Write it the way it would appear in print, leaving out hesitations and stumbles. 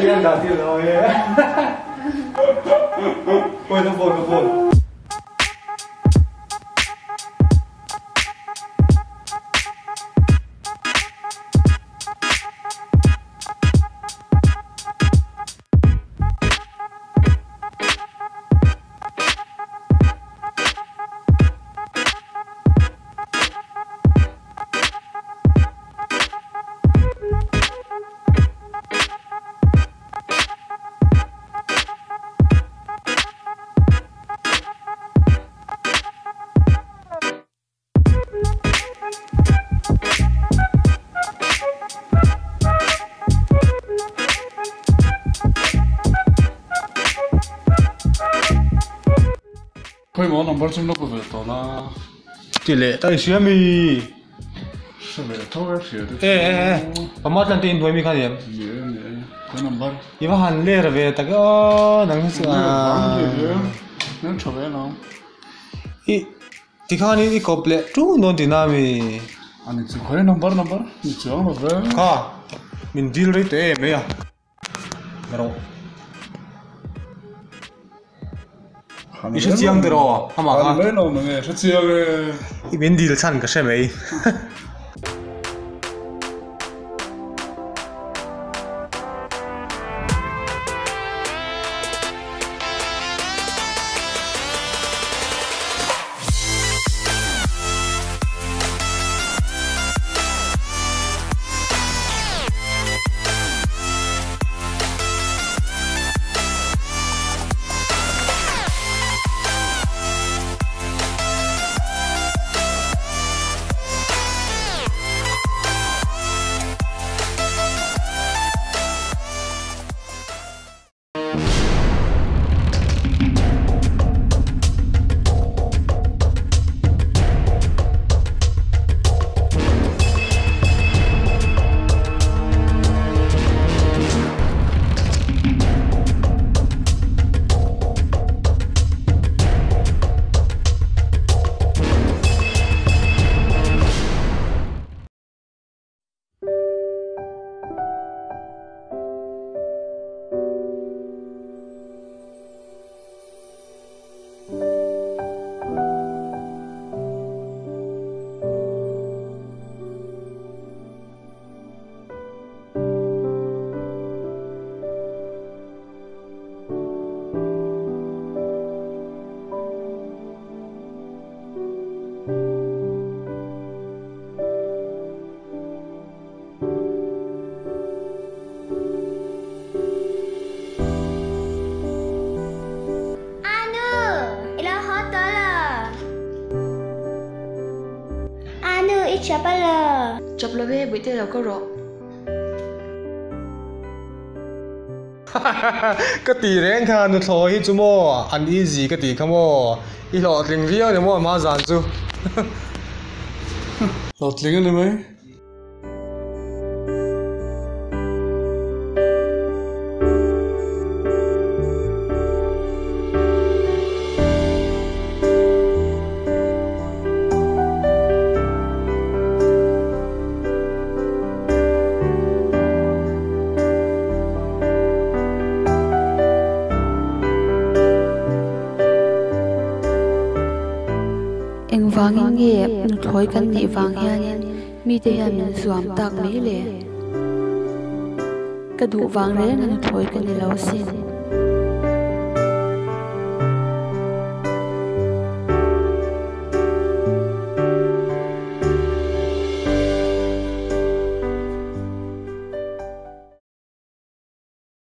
Yên đã tiền rồi. Ôi nó buồn. Thôi mà number chúng nó có về tao là Tỷ lệ tại xuyên mi. sao về thôi xíu đấy. Ê. Mà lần tin thôi mi khai điểm. Nhớ cái number. Iba han le về ta cái nang hết Nó cho về nào. Thì khai ni couple tu non tin na mi. Anh chỉ khơi number. Mình chưa mà về. Ka. Min deal rate e me ya. Pero. Isu chiang dero ama ka. Anh nó mà nghe, sao chiang cái. Min deal chan ka she mei. Chập là về buổi tối đâu có rồi. Cái tỷ rèn kha nó thôi chứ mò ăn easy cái tỷ không mò ít lọt linh riêng thì mò mà dàn chứ. Lọt linh anh mấy. Anh vang nghe nó thôi cần nhị vang hiền mi te hiền nó zoom tạc mấy lệ cái đủ vang đấy nó thôi cần đi lâu xin